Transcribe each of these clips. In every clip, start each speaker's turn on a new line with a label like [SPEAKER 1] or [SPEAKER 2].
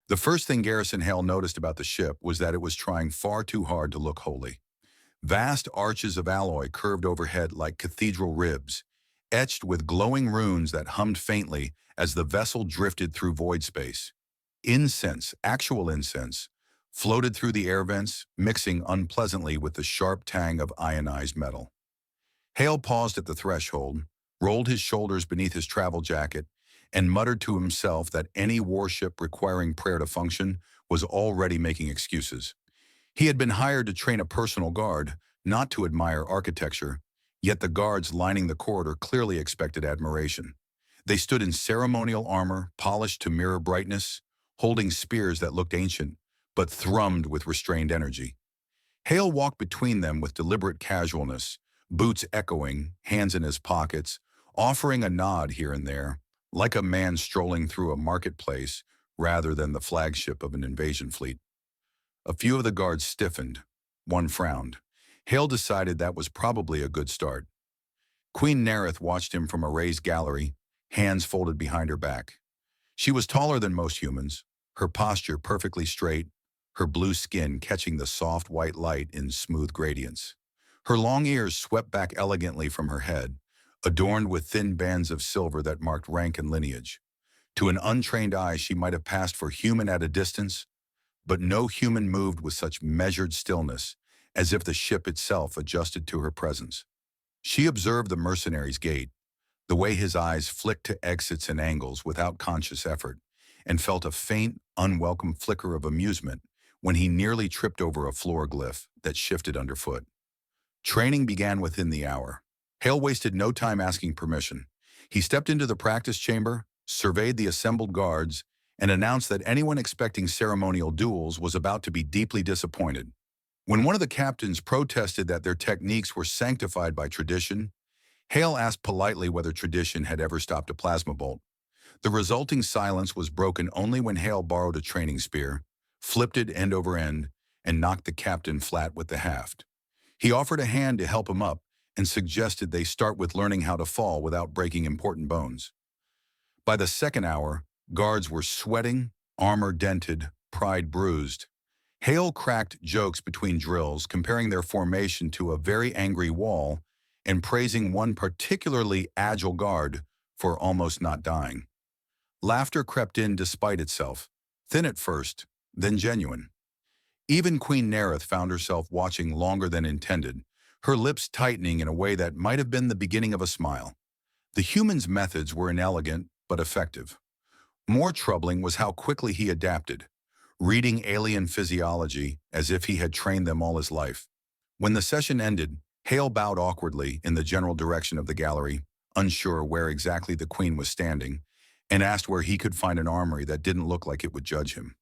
[SPEAKER 1] The first thing Garrison Hale noticed about the ship was that it was trying far too hard to look holy. Vast arches of alloy curved overhead like cathedral ribs, etched with glowing runes that hummed faintly as the vessel drifted through void space. Incense, actual incense, floated through the air vents, mixing unpleasantly with the sharp tang of ionized metal. Hale paused at the threshold, rolled his shoulders beneath his travel jacket, and muttered to himself that any warship requiring prayer to function was already making excuses. He had been hired to train a personal guard, not to admire architecture, yet the guards lining the corridor clearly expected admiration. They stood in ceremonial armor, polished to mirror brightness, holding spears that looked ancient, but thrummed with restrained energy. Hale walked between them with deliberate casualness, boots echoing, hands in his pockets, offering a nod here and there, like a man strolling through a marketplace rather than the flagship of an invasion fleet. A few of the guards stiffened. One frowned. Hale decided that was probably a good start. Queen Nerith watched him from a raised gallery, hands folded behind her back. She was taller than most humans, her posture perfectly straight, her blue skin catching the soft white light in smooth gradients. Her long ears swept back elegantly from her head, adorned with thin bands of silver that marked rank and lineage. To an untrained eye, she might have passed for human at a distance, but no human moved with such measured stillness, as if the ship itself adjusted to her presence. She observed the mercenary's gait, the way his eyes flicked to exits and angles without conscious effort, and felt a faint, unwelcome flicker of amusement when he nearly tripped over a floor glyph that shifted underfoot. Training began within the hour. Hale wasted no time asking permission. He stepped into the practice chamber, surveyed the assembled guards, and announced that anyone expecting ceremonial duels was about to be deeply disappointed. When one of the captains protested that their techniques were sanctified by tradition, Hale asked politely whether tradition had ever stopped a plasma bolt. The resulting silence was broken only when Hale borrowed a training spear, flipped it end over end, and knocked the captain flat with the haft. He offered a hand to help him up and suggested they start with learning how to fall without breaking important bones. By the second hour, guards were sweating, armor dented, pride bruised. Hale cracked jokes between drills, comparing their formation to a very angry wall and praising one particularly agile guard for almost not dying. Laughter crept in despite itself, thin at first, then genuine. Even Queen Nerith found herself watching longer than intended, her lips tightening in a way that might have been the beginning of a smile. The human's methods were inelegant but effective. More troubling was how quickly he adapted, reading alien physiology as if he had trained them all his life. When the session ended, Hale bowed awkwardly in the general direction of the gallery, unsure where exactly the Queen was standing, and asked where he could find an armory that didn't look like it would judge him.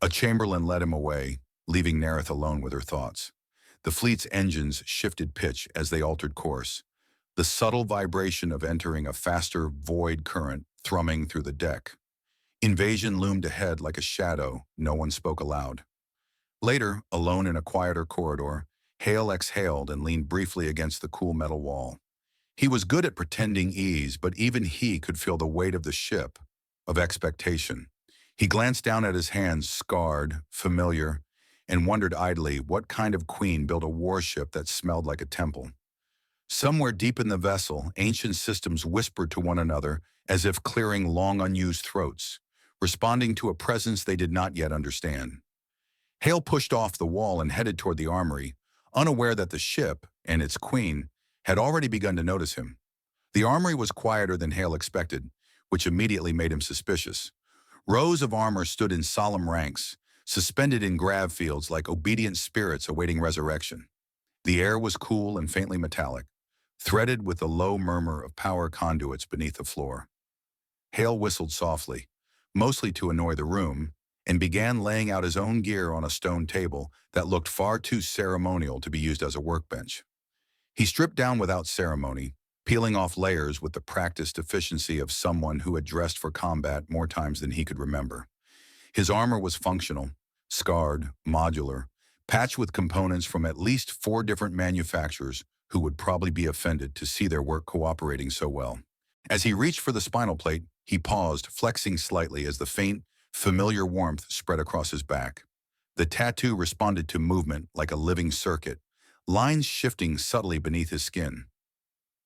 [SPEAKER 1] A chamberlain led him away, leaving Nerith alone with her thoughts. The fleet's engines shifted pitch as they altered course, the subtle vibration of entering a faster void current thrumming through the deck. Invasion loomed ahead like a shadow, no one spoke aloud. Later, alone in a quieter corridor, Hale exhaled and leaned briefly against the cool metal wall. He was good at pretending ease, but even he could feel the weight of the ship, of expectation. He glanced down at his hands, scarred, familiar, and wondered idly what kind of queen built a warship that smelled like a temple. Somewhere deep in the vessel, ancient systems whispered to one another as if clearing long unused throats, responding to a presence they did not yet understand. Hale pushed off the wall and headed toward the armory, unaware that the ship, and its queen, had already begun to notice him. The armory was quieter than Hale expected, which immediately made him suspicious. Rows of armor stood in solemn ranks, suspended in grav fields like obedient spirits awaiting resurrection. The air was cool and faintly metallic, threaded with the low murmur of power conduits beneath the floor. Hale whistled softly, mostly to annoy the room, and began laying out his own gear on a stone table that looked far too ceremonial to be used as a workbench. He stripped down without ceremony, peeling off layers with the practiced efficiency of someone who had dressed for combat more times than he could remember. His armor was functional, scarred, modular, patched with components from at least 4 different manufacturers who would probably be offended to see their work cooperating so well. As he reached for the spinal plate, he paused, flexing slightly as the faint, Familiar warmth spread across his back. The tattoo responded to movement like a living circuit, lines shifting subtly beneath his skin.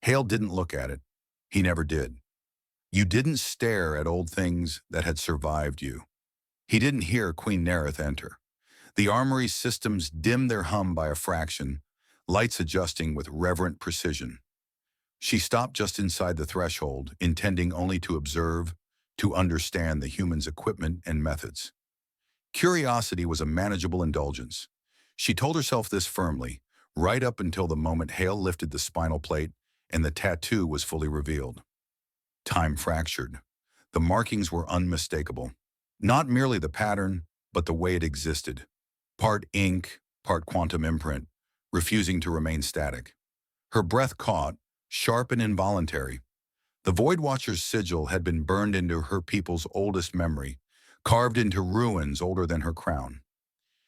[SPEAKER 1] Hale didn't look at it. He never did. You didn't stare at old things that had survived you. He didn't hear Queen Nerith enter. The armory's systems dimmed their hum by a fraction, lights adjusting with reverent precision. She stopped just inside the threshold, intending only to observe, to understand the human's equipment and methods. Curiosity was a manageable indulgence. She told herself this firmly, right up until the moment Hale lifted the spinal plate and the tattoo was fully revealed. Time fractured. The markings were unmistakable. Not merely the pattern, but the way it existed. Part ink, part quantum imprint, refusing to remain static. Her breath caught, sharp and involuntary. The Void Watcher's sigil had been burned into her people's oldest memory, carved into ruins older than her crown.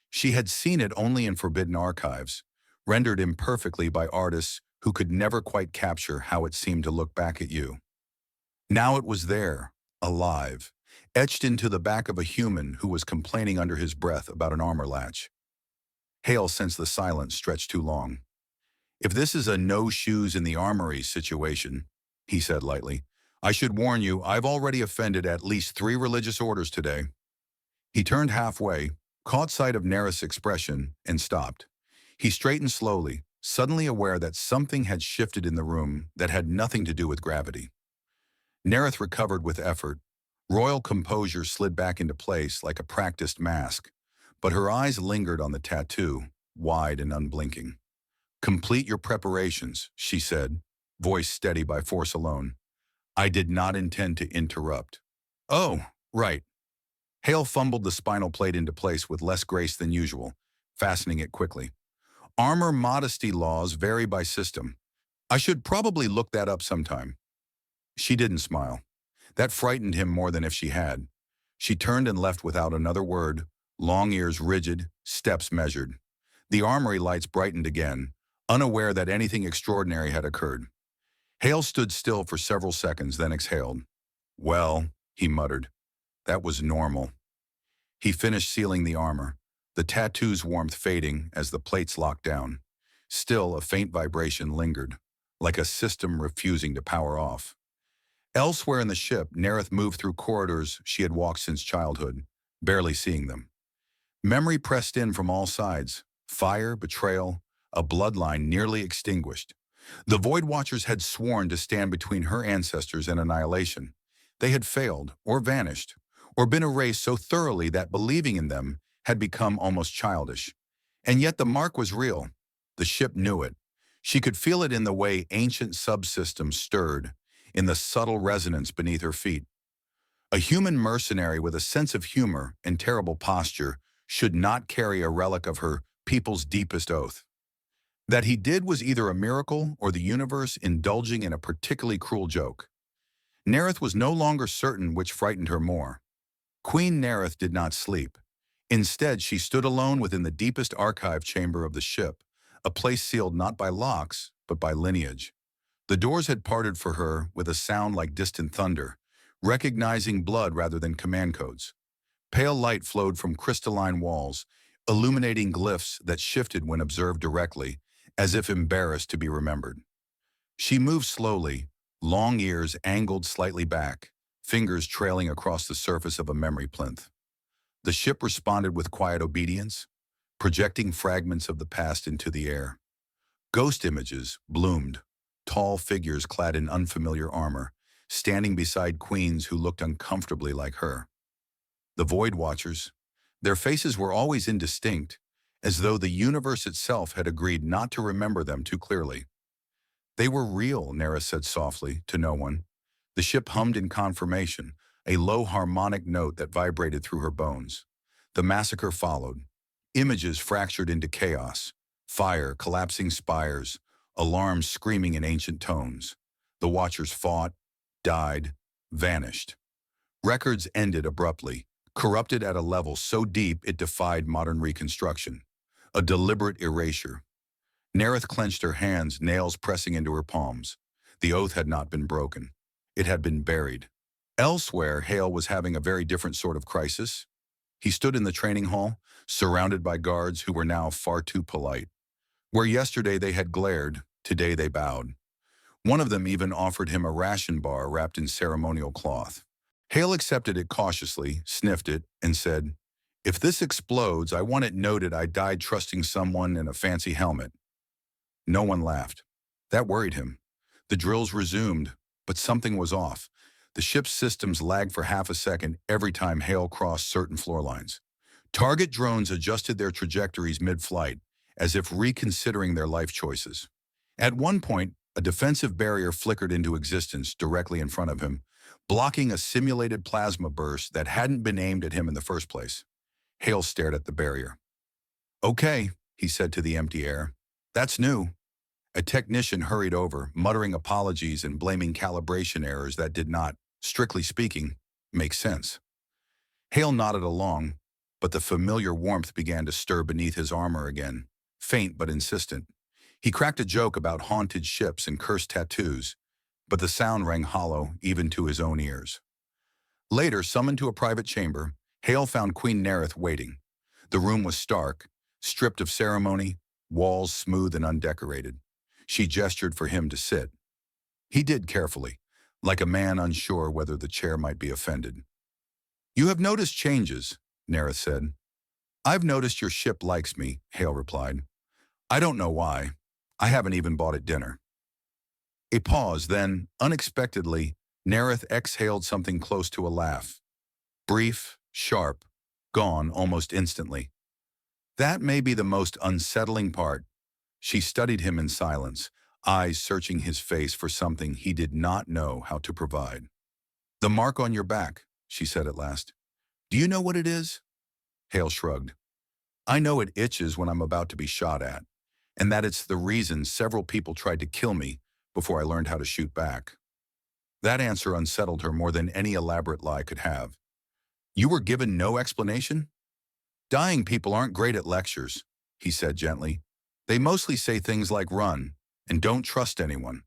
[SPEAKER 1] She had seen it only in forbidden archives, rendered imperfectly by artists who could never quite capture how it seemed to look back at you. Now it was there, alive, etched into the back of a human who was complaining under his breath about an armor latch. Hale sensed the silence stretched too long. "If this is a no shoes in the armory situation," he said lightly, "I should warn you, I've already offended at least 3 religious orders today." He turned halfway, caught sight of Nerith's expression, and stopped. He straightened slowly, suddenly aware that something had shifted in the room that had nothing to do with gravity. Nerith recovered with effort. Royal composure slid back into place like a practiced mask, but her eyes lingered on the tattoo, wide and unblinking. "Complete your preparations," she said, voice steady by force alone. "I did not intend to interrupt." "Oh, right." Hale fumbled the spinal plate into place with less grace than usual, fastening it quickly. "Armor modesty laws vary by system. I should probably look that up sometime." She didn't smile. That frightened him more than if she had. She turned and left without another word, long ears rigid, steps measured. The armory lights brightened again, unaware that anything extraordinary had occurred. Hale stood still for several seconds, then exhaled. "Well," he muttered, "that was normal." He finished sealing the armor, the tattoo's warmth fading as the plates locked down. Still, a faint vibration lingered, like a system refusing to power off. Elsewhere in the ship, Nerith moved through corridors she had walked since childhood, barely seeing them. Memory pressed in from all sides. Fire, betrayal, a bloodline nearly extinguished. The Void Watchers had sworn to stand between her ancestors and annihilation. They had failed, or vanished, or been erased so thoroughly that believing in them had become almost childish. And yet the mark was real. The ship knew it. She could feel it in the way ancient subsystems stirred, in the subtle resonance beneath her feet. A human mercenary with a sense of humor and terrible posture should not carry a relic of her people's deepest oath. That he did was either a miracle or the universe indulging in a particularly cruel joke. Nerith was no longer certain which frightened her more. Queen Nerith did not sleep. Instead, she stood alone within the deepest archive chamber of the ship, a place sealed not by locks, but by lineage. The doors had parted for her with a sound like distant thunder, recognizing blood rather than command codes. Pale light flowed from crystalline walls, illuminating glyphs that shifted when observed directly, as if embarrassed to be remembered. She moved slowly, long ears angled slightly back, fingers trailing across the surface of a memory plinth. The ship responded with quiet obedience, projecting fragments of the past into the air. Ghost images bloomed, tall figures clad in unfamiliar armor, standing beside queens who looked uncomfortably like her. The Void Watchers, their faces were always indistinct, as though the universe itself had agreed not to remember them too clearly. "They were real," Nerith said softly, to no one. The ship hummed in confirmation, a low harmonic note that vibrated through her bones. The massacre followed. Images fractured into chaos, fire, collapsing spires, alarms screaming in ancient tones. The Watchers fought, died, vanished. Records ended abruptly, corrupted at a level so deep it defied modern reconstruction. A deliberate erasure. Nerith clenched her hands, nails pressing into her palms. The oath had not been broken. It had been buried. Elsewhere, Hale was having a very different sort of crisis. He stood in the training hall, surrounded by guards who were now far too polite. Where yesterday they had glared, today they bowed. One of them even offered him a ration bar wrapped in ceremonial cloth. Hale accepted it cautiously, sniffed it, and said, "If this explodes, I want it noted I died trusting someone in a fancy helmet." No one laughed. That worried him. The drills resumed, but something was off. The ship's systems lagged for half a second every time Hale crossed certain floor lines. Target drones adjusted their trajectories mid-flight, as if reconsidering their life choices. At one point, a defensive barrier flickered into existence directly in front of him, blocking a simulated plasma burst that hadn't been aimed at him in the first place. Hale stared at the barrier. "Okay," he said to the empty air. "That's new." A technician hurried over, muttering apologies and blaming calibration errors that did not, strictly speaking, make sense. Hale nodded along, but the familiar warmth began to stir beneath his armor again, faint but insistent. He cracked a joke about haunted ships and cursed tattoos, but the sound rang hollow even to his own ears. Later, summoned to a private chamber, Hale found Queen Nerith waiting. The room was stark, stripped of ceremony, walls smooth and undecorated. She gestured for him to sit. He did carefully, like a man unsure whether the chair might be offended. "You have noticed changes," Nerith said. "I've noticed your ship likes me," Hale replied. "I don't know why. I haven't even bought it dinner." A pause, then, unexpectedly, Nerith exhaled something close to a laugh. Brief, sharp, gone almost instantly. "That may be the most unsettling part." She studied him in silence, eyes searching his face for something he did not know how to provide. "The mark on your back," she said at last. "Do you know what it is?" Hale shrugged. "I know it itches when I'm about to be shot at, and that it's the reason several people tried to kill me before I learned how to shoot back." That answer unsettled her more than any elaborate lie could have. "You were given no explanation?" "Dying people aren't great at lectures," he said gently. "They mostly say things like run and don't trust anyone."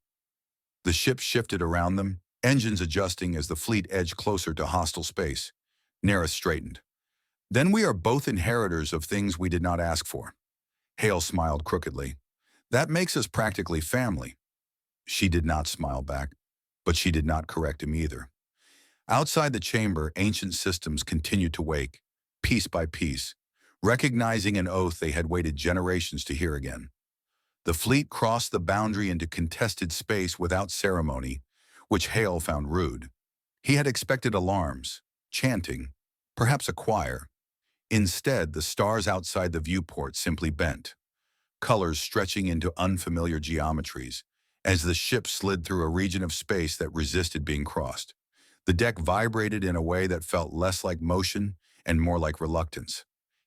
[SPEAKER 1] The ship shifted around them, engines adjusting as the fleet edged closer to hostile space. Nerith straightened. "Then we are both inheritors of things we did not ask for." Hale smiled crookedly. "That makes us practically family." She did not smile back, but she did not correct him either. Outside the chamber, ancient systems continued to wake, piece by piece, recognizing an oath they had waited generations to hear again. The fleet crossed the boundary into contested space without ceremony, which Hale found rude. He had expected alarms, chanting, perhaps a choir. Instead, the stars outside the viewport simply bent, colors stretching into unfamiliar geometries, as the ship slid through a region of space that resisted being crossed. The deck vibrated in a way that felt less like motion and more like reluctance.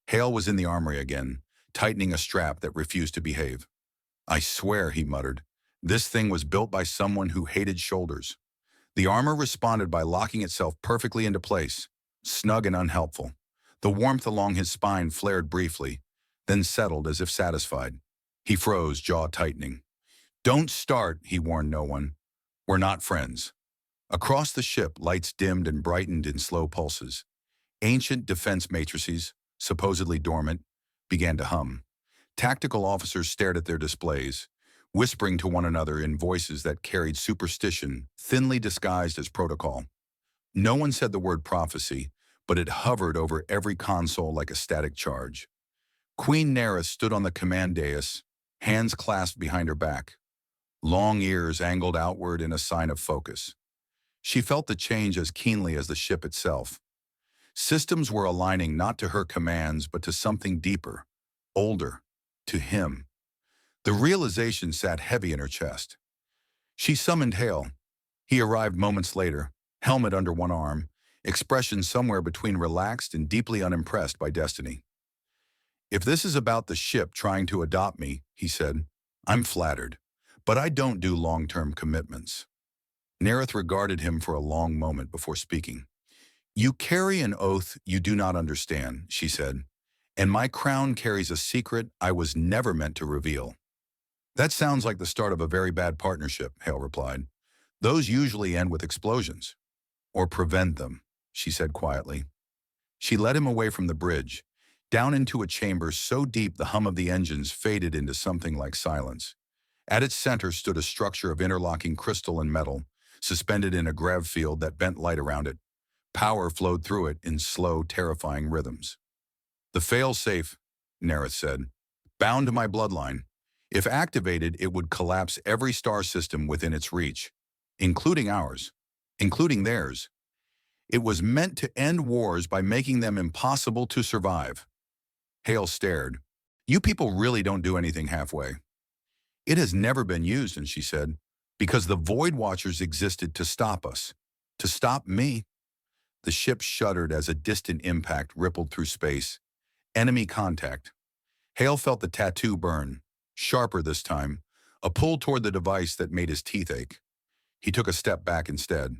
[SPEAKER 1] Hale was in the armory again, tightening a strap that refused to behave. "I swear," he muttered, "this thing was built by someone who hated shoulders." The armor responded by locking itself perfectly into place, snug and unhelpful. The warmth along his spine flared briefly, then settled as if satisfied. He froze, jaw tightening. "Don't start," he warned no one. "We're not friends." Across the ship, lights dimmed and brightened in slow pulses. Ancient defense matrices, supposedly dormant, began to hum. Tactical officers stared at their displays, whispering to one another in voices that carried superstition, thinly disguised as protocol. No one said the word prophecy, but it hovered over every console like a static charge. Queen Nerith stood on the command dais, hands clasped behind her back, long ears angled outward in a sign of focus. She felt the change as keenly as the ship itself. Systems were aligning not to her commands, but to something deeper, older, to him. The realization sat heavy in her chest. She summoned Hale. He arrived moments later, helmet under one arm, expression somewhere between relaxed and deeply unimpressed by destiny. "If this is about the ship trying to adopt me," he said, "I'm flattered, but I don't do long-term commitments." Nerith regarded him for a long moment before speaking. "You carry an oath you do not understand," she said, "and my crown carries a secret I was never meant to reveal." "That sounds like the start of a very bad partnership," Hale replied. "Those usually end with explosions." or prevent them, she said quietly. She led him away from the bridge, down into a chamber so deep the hum of the engines faded into something like silence. At its center stood a structure of interlocking crystal and metal, suspended in a grav field that bent light around it. Power flowed through it in slow, terrifying rhythms. The fail-safe, Nerith said, bound to my bloodline. If activated, it would collapse every star system within its reach, including ours, including theirs. It was meant to end wars by making them impossible to survive. Hale stared. You people really don't do anything halfway. It has never been used, and she said, because the Void Watchers existed to stop us. To stop me. The ship shuddered as a distant impact rippled through space. Enemy contact. Hale felt the tattoo burn, sharper this time, a pull toward the device that made his teeth ache. He took a step back instead.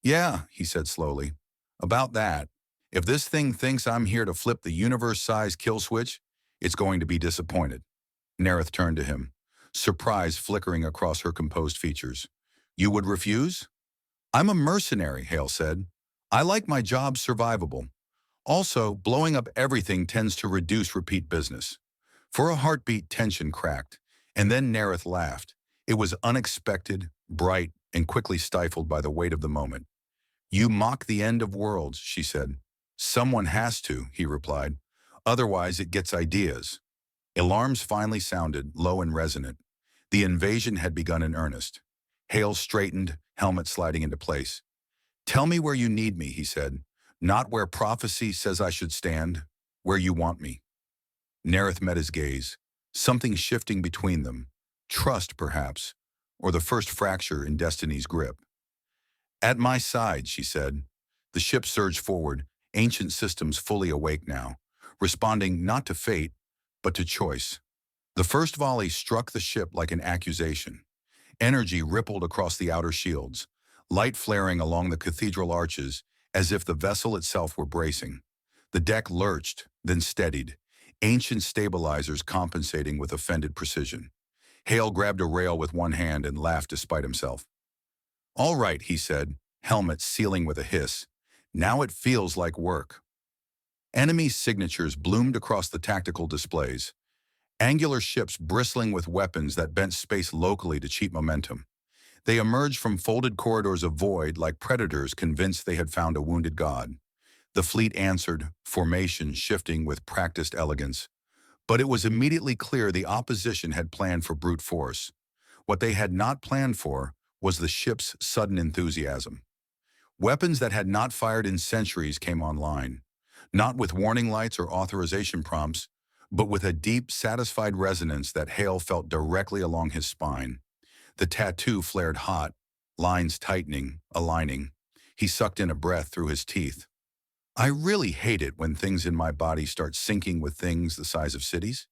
[SPEAKER 1] Yeah, he said slowly. About that, if this thing thinks I'm here to flip the universe-sized kill switch, it's going to be disappointed. Nerith turned to him, surprise flickering across her composed features. You would refuse? I'm a mercenary, Hale said. I like my job survivable. Also, blowing up everything tends to reduce repeat business. For a heartbeat, tension cracked, and then Nerith laughed. It was unexpected, bright, and quickly stifled by the weight of the moment. You mock the end of worlds, she said. Someone has to, he replied. Otherwise, it gets ideas. Alarms finally sounded, low and resonant. The invasion had begun in earnest. Hale straightened, helmet sliding into place. Tell me where you need me, he said. Not where prophecy says I should stand, where you want me. Nerith met his gaze, something shifting between them. Trust, perhaps, or the first fracture in destiny's grip. At my side, she said. The ship surged forward, ancient systems fully awake now, responding not to fate, but to choice. The first volley struck the ship like an accusation. Energy rippled across the outer shields, light flaring along the cathedral arches as if the vessel itself were bracing. The deck lurched, then steadied, ancient stabilizers compensating with offended precision. Hale grabbed a rail with one hand and laughed despite himself. All right, he said, helmet sealing with a hiss. Now it feels like work. Enemy signatures bloomed across the tactical displays. Angular ships bristling with weapons that bent space locally to cheat momentum. They emerged from folded corridors of void like predators convinced they had found a wounded god. The fleet answered, formation shifting with practiced elegance. But it was immediately clear the opposition had planned for brute force. What they had not planned for was the ship's sudden enthusiasm. Weapons that had not fired in centuries came online, not with warning lights or authorization prompts, but with a deep, satisfied resonance that Hale felt directly along his spine. The tattoo flared hot, lines tightening, aligning. He sucked in a breath through his teeth. I really hate it when things in my body start syncing with things the size of cities.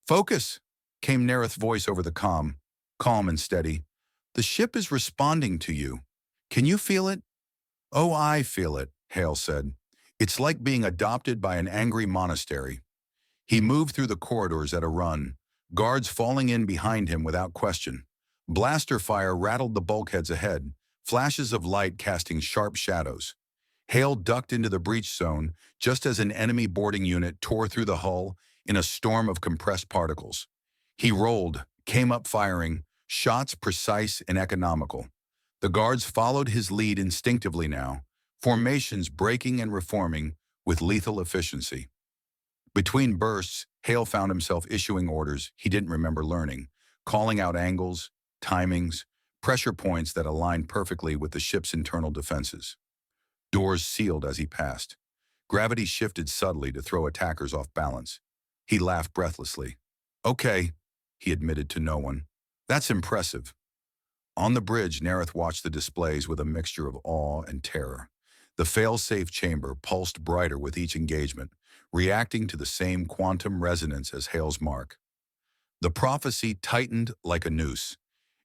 [SPEAKER 1] Focus, came Nerith's voice over the comm, calm and steady. The ship is responding to you. Can you feel it? Oh, I feel it, Hale said. It's like being adopted by an angry monastery. He moved through the corridors at a run, guards falling in behind him without question. Blaster fire rattled the bulkheads ahead, flashes of light casting sharp shadows. Hale ducked into the breach zone just as an enemy boarding unit tore through the hull in a storm of compressed particles. He rolled, came up firing, shots precise and economical. The guards followed his lead instinctively now, formations breaking and reforming with lethal efficiency. Between bursts, Hale found himself issuing orders he didn't remember learning, calling out angles, timings, pressure points that aligned perfectly with the ship's internal defenses. Doors sealed as he passed. Gravity shifted subtly to throw attackers off balance. He laughed breathlessly. Okay, he admitted to no one. That's impressive. On the bridge, Nerith watched the displays with a mixture of awe and terror. The fail-safe chamber pulsed brighter with each engagement, reacting to the same quantum resonance as Hale's mark. The prophecy tightened like a noose.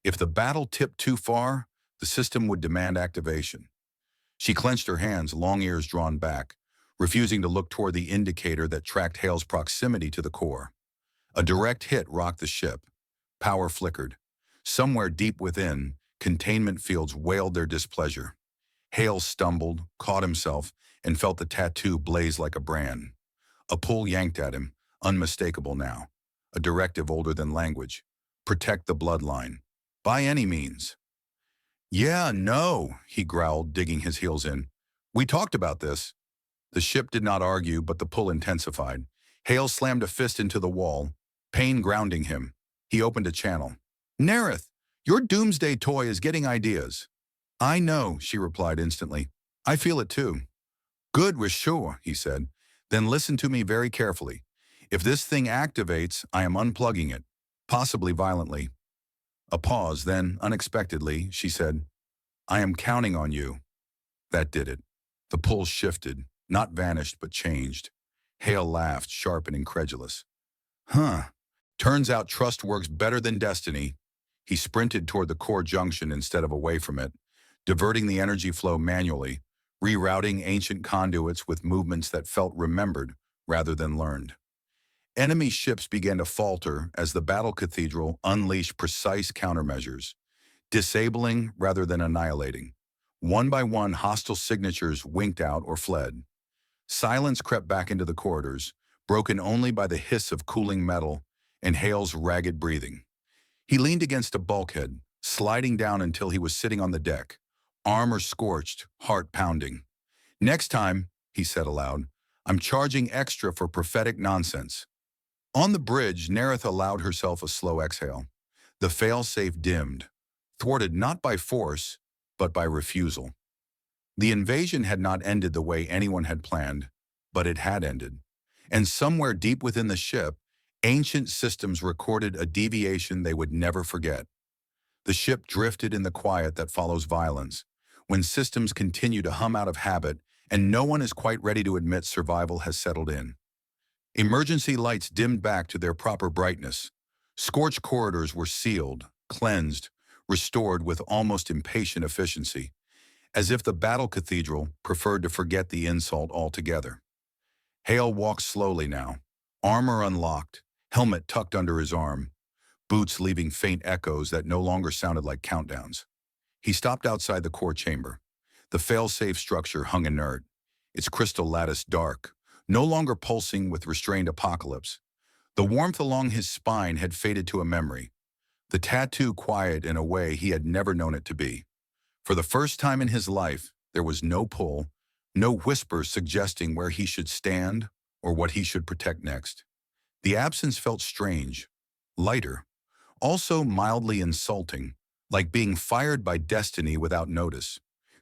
[SPEAKER 1] If the battle tipped too far, the system would demand activation. She clenched her hands, long ears drawn back, refusing to look toward the indicator that tracked Hale's proximity to the core. A direct hit rocked the ship. Power flickered. Somewhere deep within, containment fields wailed their displeasure. Hale stumbled, caught himself, and felt the tattoo blaze like a brand. A pull yanked at him, unmistakable now. A directive older than language. Protect the bloodline. By any means. Yeah, no, he growled, digging his heels in. We talked about this. The ship did not argue, but the pull intensified. Hale slammed a fist into the wall, pain grounding him. He opened a channel. Nerith, your doomsday toy is getting ideas. I know, she replied instantly. I feel it too. Good, we're sure, he said. Then listen to me very carefully. If this thing activates, I am unplugging it, possibly violently. A pause, then, unexpectedly, she said, I am counting on you. That did it. The pull shifted, not vanished, but changed. Hale laughed, sharp and incredulous. Huh. Turns out trust works better than destiny. He sprinted toward the core junction instead of away from it, diverting the energy flow manually, rerouting ancient conduits with movements that felt remembered rather than learned. Enemy ships began to falter as the battle cathedral unleashed precise countermeasures, disabling rather than annihilating. One by one, hostile signatures winked out or fled. Silence crept back into the corridors, broken only by the hiss of cooling metal and Hale's ragged breathing. He leaned against a bulkhead, sliding down until he was sitting on the deck, armor scorched, heart pounding. Next time, he said aloud, I'm charging extra for prophetic nonsense. On the bridge, Nerith allowed herself a slow exhale. The fail-safe dimmed, thwarted not by force, but by refusal. The invasion had not ended the way anyone had planned, but it had ended. And somewhere deep within the ship, ancient systems recorded a deviation they would never forget. The ship drifted in the quiet that follows violence, when systems continue to hum out of habit and no one is quite ready to admit survival has settled in. Emergency lights dimmed back to their proper brightness. Scorched corridors were sealed, cleansed, restored with almost impatient efficiency, as if the battle cathedral preferred to forget the insult altogether. Hale walked slowly now, armor unlocked, helmet tucked under his arm, boots leaving faint echoes that no longer sounded like countdowns. He stopped outside the core chamber. The fail-safe structure hung inert, its crystal lattice dark, no longer pulsing with restrained apocalypse. The warmth along his spine had faded to a memory, the tattoo quiet in a way he had never known it to be. For the first time in his life, there was no pull, no whisper suggesting where he should stand or what he should protect next. The absence felt strange, lighter, also mildly insulting, like being fired by destiny without notice.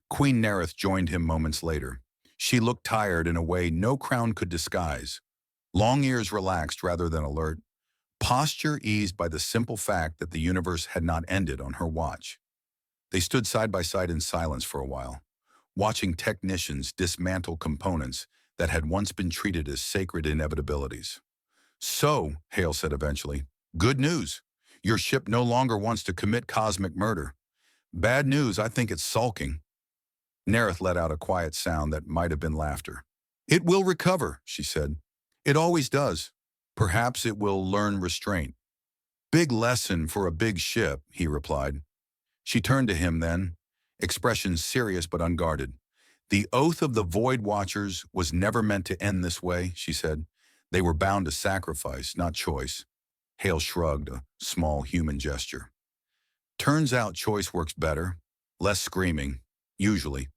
[SPEAKER 1] Queen Nerith joined him moments later. She looked tired in a way no crown could disguise. Long ears relaxed rather than alert, posture eased by the simple fact that the universe had not ended on her watch. They stood side by side in silence for a while, watching technicians dismantle components that had once been treated as sacred inevitabilities. So, Hale said eventually, good news. Your ship no longer wants to commit cosmic murder. Bad news, I think it's sulking. Nerith let out a quiet sound that might have been laughter. It will recover, she said. It always does. Perhaps it will learn restraint. Big lesson for a big ship, he replied. She turned to him then, expression serious but unguarded. The oath of the Void Watchers was never meant to end this way, she said. They were bound to sacrifice, not choice. Hale shrugged, a small human gesture. Turns out choice works better. Less screaming, usually.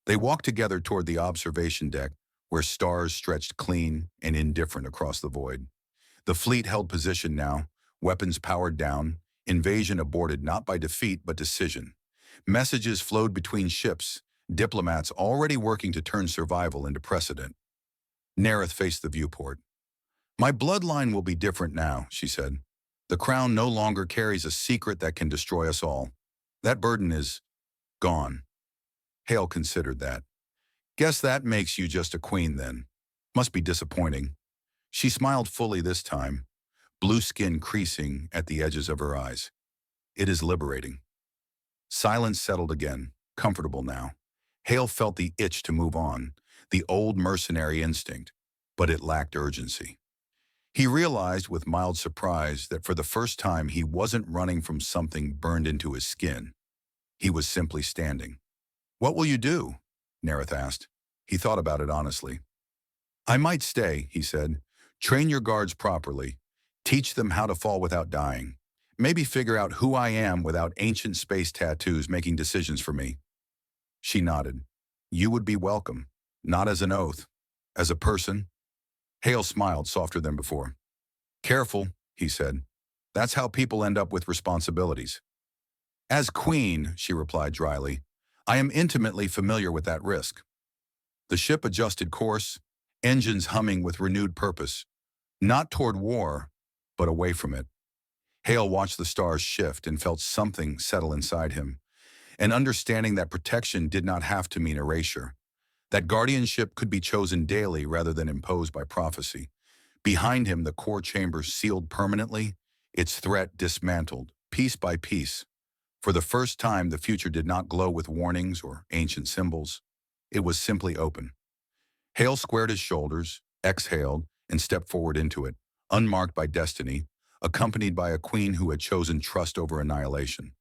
[SPEAKER 1] They walked together toward the observation deck, where stars stretched clean and indifferent across the void. The fleet held position now, weapons powered down, invasion aborted not by defeat but decision. Messages flowed between ships, diplomats already working to turn survival into precedent. Nerith faced the viewport. My bloodline will be different now, she said. The crown no longer carries a secret that can destroy us all. That burden is gone. Hale considered that. Guess that makes you just a queen then. Must be disappointing. She smiled fully this time, blue skin creasing at the edges of her eyes. It is liberating. Silence settled again, comfortable now. Hale felt the itch to move on, the old mercenary instinct, but it lacked urgency. He realized with mild surprise that for the first time he wasn't running from something burned into his skin. He was simply standing, What will you do? Nerith asked. He thought about it honestly. I might stay, he said. Train your guards properly. Teach them how to fall without dying. Maybe figure out who I am without ancient space tattoos making decisions for me. She nodded. You would be welcome. Not as an oath. As a person. Hale smiled softer than before. Careful, he said. That's how people end up with responsibilities. As queen, she replied dryly, I am intimately familiar with that risk. The ship adjusted course, engines humming with renewed purpose, not toward war, but away from it. Hale watched the stars shift and felt something settle inside him, an understanding that protection did not have to mean erasure, that guardianship could be chosen daily rather than imposed by prophecy. Behind him, the core chamber sealed permanently, its threat dismantled, piece by piece. For the first time, the future did not glow with warnings or ancient symbols. It was simply open. Hale squared his shoulders, exhaled, and stepped forward into it, unmarked by destiny, accompanied by a queen who had chosen trust over annihilation.